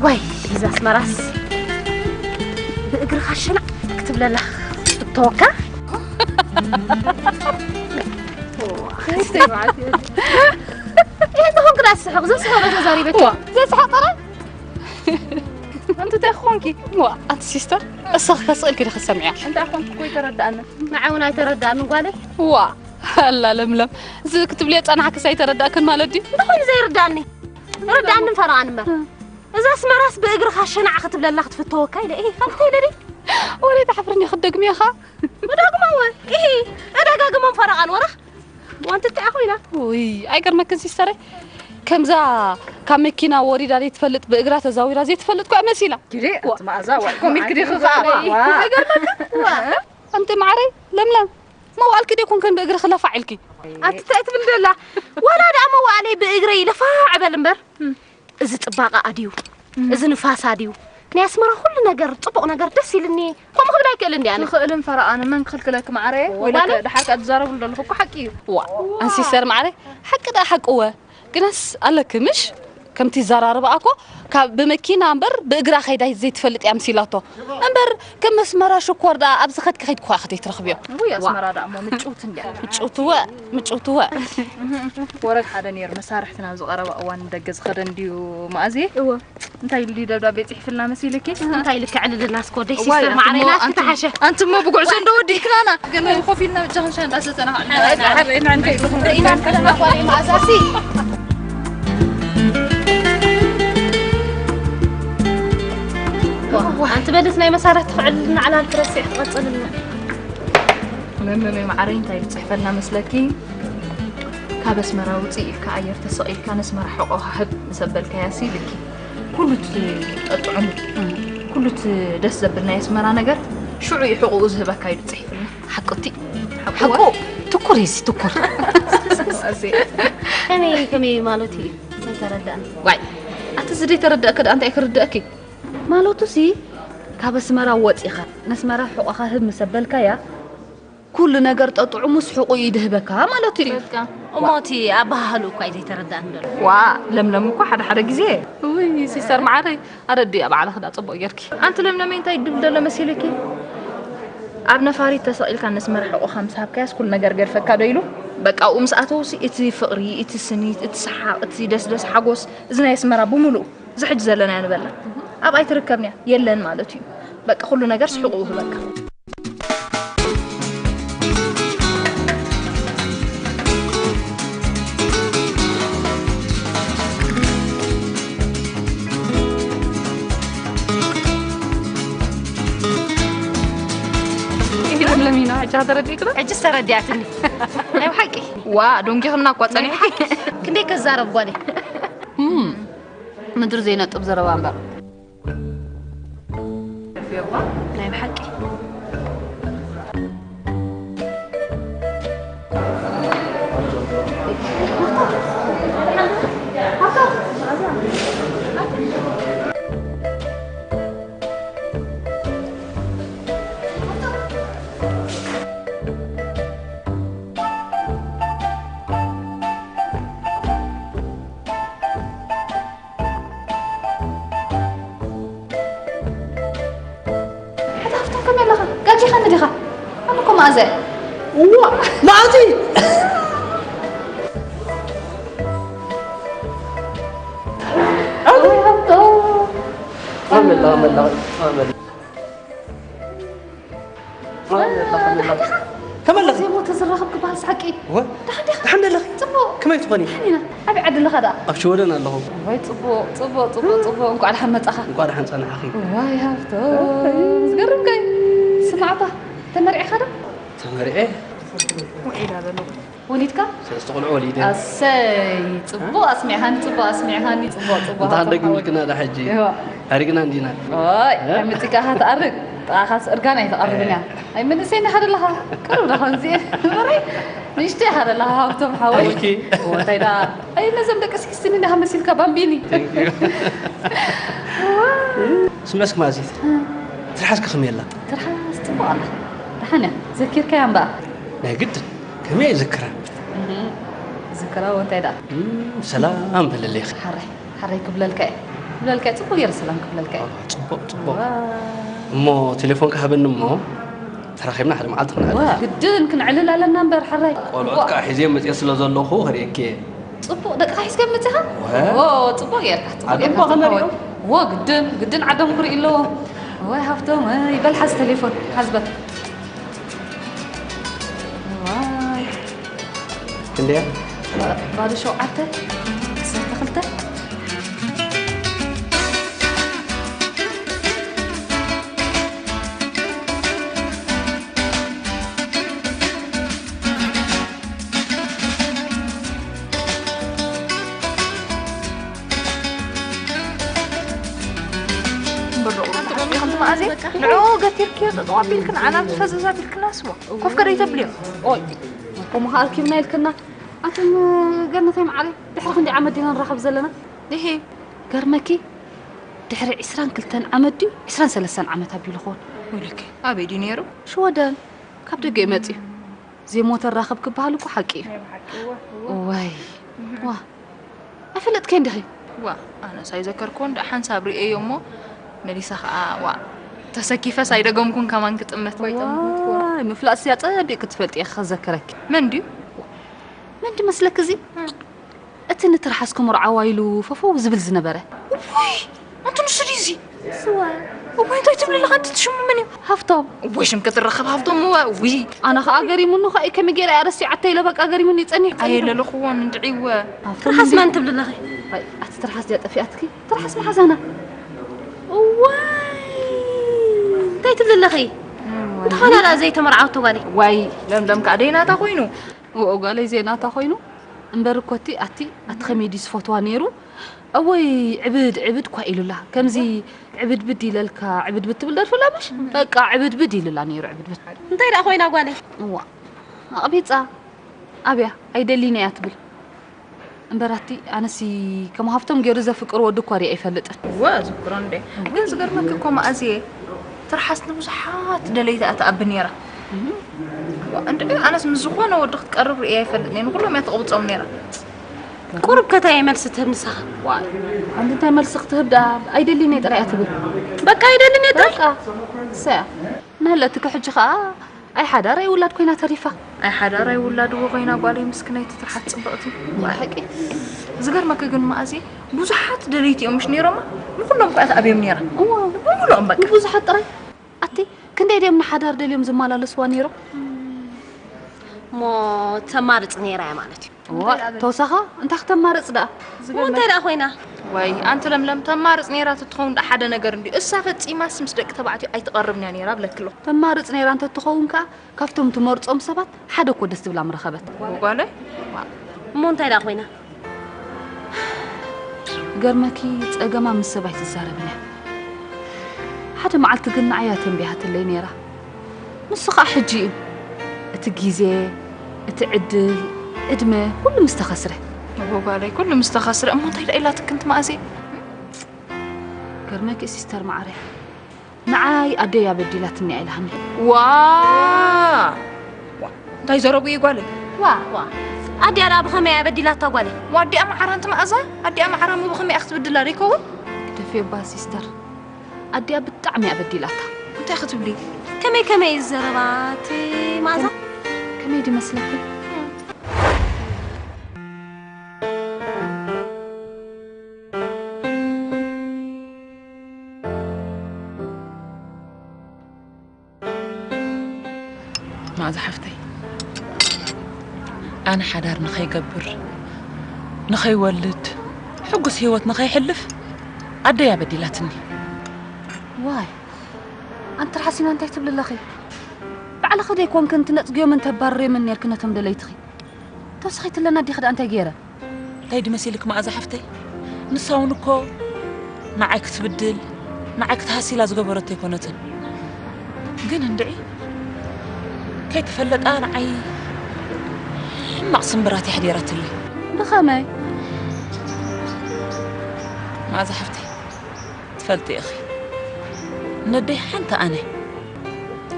واي إذا اسمه راس بإجر خشنة اكتب لنا التوكا إيه ما هو قراص حق زي صحابة زاري بتوع زي صحاب طرا أنت تأخونكي أنت سيستر الصخ تسأل كده خسمعي أنت أخونك كوي تردأنا معاونا يتردأنا قالي هلا لملم زي كتب لي أنا حكي سيتردأكن مالدي نقول زي رداني فرعان مر إذا اسمه راس بإجر خشنة عختب لنا أخت في التوكا إلى إيه خلتي لي ولي تحفرني خدك ميخا وداق ما هو إيه أنا قاعد من فرعان ورا وأنت تأخوينا وي أيقر ما كنسي سري كم زا كم مكينا وري داري تفلت بإجرات زاوية زي تفلت كوا مسيلة كذي أنت ما أزاوي كم يكذي خذ أيقر ما أنت معري لملم ما وقال كده يكون كان بإجر خلا فعلكي أنت تأتي من الله ولا دعم وعلي بإجري لفاع بالمبر إذا طباقة أديو إذا نفاس أديو ناس مرة كل نجار طبق نجار تسيلني كم خد لك اللي أنا خلهم فرعان من خلك لك معري ولا دحك أتزارب ولا لفوق حكي أنسي سر معري حق ده حق قوة جناس قالك مش كم تزار أربعة بمكينة أمبر بإجرا خيدا زيت فلت أمثيلاته أمبر كم مسمرة شكور ده أبزخت كخيد كوا أخدي ترخبيه ويا اسمرة ده مو متشوتوا ورق حدا نير مسارحتنا زغرة وأوان دجز خدن ديو مازي أنت اللي ده بيتح في لنا مسيلك أنت اللي كعل الناس كودي سيستر معرينا تتحشى أنت ما بقول عشان دودي كنا كنا خوفي لنا جهنشان بس أنا حرين عندي إيمان كلام أقوالي ما أساسي أنت بدسنا مسارة تفعلنا على الكراسي تغطلنا ممي معرين تايل تصحفلنا مسلكي كابس مراوتي كأير تسائل كان اسمه حقه حب مسبل كياسي لكي كله تطعم كله تدس زبلنا يسمرا نجر شعي حقوق زهبة كايل تصحفلنا حقتي حقو تكريسي تكر كمي مالوتي ما تردأني واي أتزدي تردأك أنت أكردأكي مالوتو سي كابس مراوت إخا ناس مرا حقها هب مسبل كيا كل نجر تطعم مسحق يدهبك مالوتي أماتي أبهلو كايدي تردأني لملم كو حدا جزي وي سيستر معري أردي أبع على خدا طبق يركي أنت لمين تاي دبدل مسيلكي أبنا فاري تسائل كان نسمر حقو خمس هبكاس كل نجر جر فكا ديلو بقى أقوم ساعته سي إتي فقري إتي سنيت إتي صحة إتي دس حقوس إذن يسمر بملو زحج زلنا أنا بلا أبغى تركبني يلن مالتي بقى كل نجر حقوه بقى لمينا عجها تردي كده عجز تردياتني أيوة حقي دونجي خلنا قوتني حقي كندي كزارب قولي مدر زينة أبزر وامبر أيوة حقي قاجي خان ديخا أنكم أزاي ما عادي كمل زي ما تزرخب كبار سحكي الحمد لله صبو كما يتغني أبي عدل خدا أبشورنا الله واي صبو انكو على حمد أخا نقعد حنسنا أخي واي هافتو زقرب كاي سمعته تمرعي خدا تمرعي وعيدا بلو ونيتكا سأستغل عولي أسي صبو أسمعهاني صبو أنت عندك ملكنا ده حجي هرقنا عندنا واي عمتك هتأرق خلاص أرجعنا يتقربنا أي من سين هذا لها كلو ده خنزير نشتي هذا لها هافتم حاول وتيدا أي لازم لك سكستين إنها مسيل كبامبيني اسمعك ما زيد ترحسك خميلة ترحس تبغى الله رحنا ذكر كيان بقى لا جدا كم يذكرها ذكرها وتيدا سلام بالله حري حري كبللك صبو يرسلان كبللك صبو مو تليفون كهبن مو ترخيبنا حد معلت خنا قدن كنعلل على النمبر حري قولوا كا حزين متيسلو زلو خو هريك صبو دقه حيس كمتها صبو يرك عدم بغنريو قدن عدم قري له واي هافتم يبل حز تليفون حزبت واي كنديا بعد شو عته دخلته نعو قتير كيس أضوابي لكن أنا مفززات لكن أسوأ كيف كده يتبليه أوي وما هالكي من لكنا أتم قرنا ثيم علي دحر عندي عمدينا نرحب زلنا ليه قرمكي دحر عسران كلتن عمدي عسران سلسان عمتها بيلخون ولك أبي دينيرو شو دان كابدو قيمتي زي موتر راخب كبهالكو حقي واي واه أفلت كين دخي أنا سايذكر كون دحين صابري أي يومو نليسا وا تسكيفة سايدقوم كون كمان كتأمت واي مفلس يا صديق تفلت يا خذكرك مندي مسلك زي أتن ترحسكم رعوايلو ففو زبل زنبره أنت نشريزي سوا وين تايتم لي لغانت تشم مني هفتم ويش مكتر رخب هفتم وي أنا خاقري منو خاي كم جير أرسي عتيلا بق أقري مني تاني أي للأخوان ندعيوا ترحس ما أنت بلغي طيب أتترحس دي أتفياتك ترحس مع حزانة واي تايتم للغي دخل على زي تمرعوتو بالي واي لم كعدينا تاخوينو وقالي زينا تاخوينو امبركوتي أتي أتخميديس فوتوا نيرو أوي عبد كويلو لا كمزي عبد بدي للك عبد بتبلدر فلا مش بقى عبد بدي للا نيرو عبد بت انت لا خوينا قالي وا أبيتا أبيا أيدليني ياتبل امبراتي أنا سي كم هفتم جرزة فكر ودكوري أي فلت وذكران ده من صغر ما كم أزيه ترحسنا مزحات دليت أتقبنيرة وأنت أنا سمزخونة ودخت قرب رأي فلت لأن كلهم يتقبض أمنيرة قرب كتاي ملستها مسخ واي عندنا ملسختها بدا أيدليني ترى أتبل بقى أيدليني بقى سا نهلا تكحج خا أي حدا رأي ولاد كوينا تريفة أي حدا رأي ولاد وغينا قالي مسكنة تترحت صبقتي وحكي زغر ما كجن ما أزي بزحات دليتي أمش نيرما كلهم قاعد أبي منيرة كلهم بقى بزحات رأي أتي كنت يدي من حدا دليم زمالا لسوانيرو مو تمارت نيرة يا مالتي توسخة أنت أختم مارس ده وأنت لا خوينا واي أنت لم تمارس نيرة تتخون حدا نجار ندي السافت إيما سمسدك تبعتي أي تقربني نيرة بلا كله تمارس نيرة أنت تخون كا كفتم تمرت أم سبت حدا كودست بلا مرخبت وقاله مو أنت لا خوينا قرمكي تأجمع من السبعة الزاربنا حدا معلت قلنا عياتهم بهات اللي نيرة نسخة حجي تجيزي تعدل ادمه كل مستخسره وقاله كل مستخسره أما أنت إلا كنت ما أزي قرمكي سيستر معرف معاي أديا بديلاتني إلهامي واه تاي زربي قاله واه أدي أنا بخمي بديلات قالي وادي أم عرانت ما أزا أدي أم عرام بخمي أخذ بدلا ريكو كتفي با سيستر أدي أبتعمي أبديلاتها أنت أخذ بلي كمي الزربات ماذا كمي دي مسلكي ما زحفتي أنا حدار نخي قبر نخي ولد حقس هيوت نخي حلف عدي يا بديلاتني واي أنت رحسين أنت يكتب للأخي بعد خديك ومكن تنتقيوم أنت بري مني الكنا تمدليتخي تسخيت لنا دي خد أنت جيرة تايدي مسيلك ما زحفتي نساونكو نعيك تبدل نعيك تحسي لا زغبرتي كونتن قين ندعي كي تفلت أنا عي مع صنبراتي حديرت لي بخامي ما زحفتي تفلتي أخي ندي حنت أنا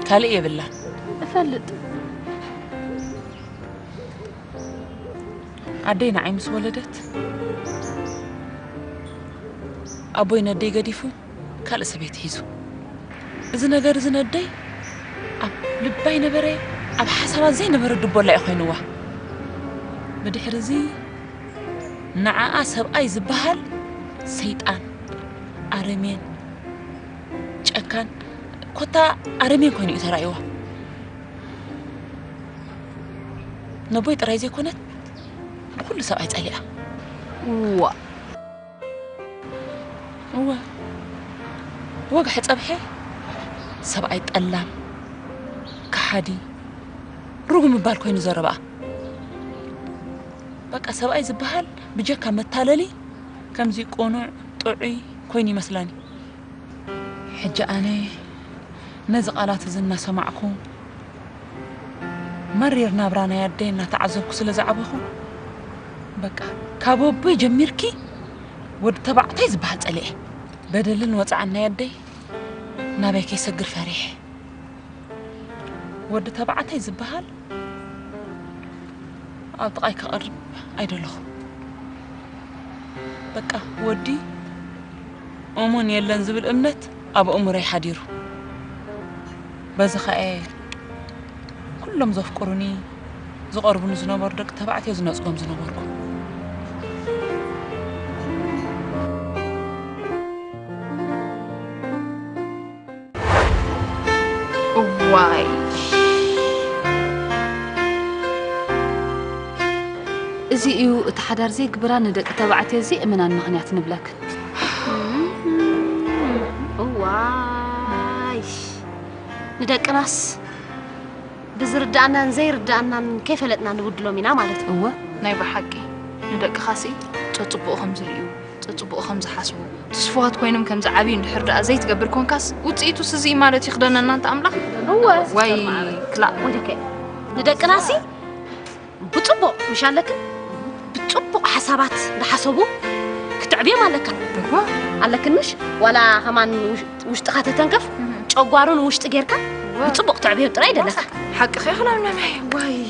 كالي بالله أفلت عدينا عيمس ولدت أبوي ندي قديفو كلا سبيت هيزو إذا نجار إذا ندي أب لباي نبرة أب حسنا زي نبرة دبور لا أخوي نوح بدي حرزي نعا أسب أي زبهل سيطان أرمين شكان كوتا أرمين كوني يترايوه نبوي ترايزي كونت كل سبعة عليها وقع حتصبحي سبعة ألام كحدي رغم بالكوين زربا بقى سبعة زبهل بجاكا متاللي كم زي قونع طعي كويني مثلاني حجة أنا نزق على تزنا سمعكم مرير نابرانا يدينا تعذبكم سلزعبكم بقى كابوبي جميركي ود تبعتي زبحت عليه بدلن وصعنا يدي نابيك يسقر فريح ود تبعتي زبحال أبطقاي كقرب أيدلو بقى ودي أمون يلن زبل أمنت أبو أمري حديرو بزخاء كلهم زفقروني زقربون زنبر دك تبعتي زنصقهم زنبركم واي زي يو تحضر زي كبران ندق تبعتي زي امنا المغنيات نبلك واي ندق ناس بزردانا زي ردانا كيف لتنا نودلو مينا مالت هو ناي بحقي ندق خاسي تطبقو خمس ريو تطبقو خمس حسبو تصفوات كوينم كم زعابين حرد زي تقبر كونكاس وتصيتو سزي مالت يخدنا انت املاح هو واي كلا ودك ندق ناسي بطبق مش عليك بطبق حسابات بحسبو كتعبيه مالك عليك مش ولا كمان وش تخاته تنكف ጨጓሩን ውሽጥ ጌርካ بطبق تعبيه ጥራይ ደለካ حق خي خلا من معي واي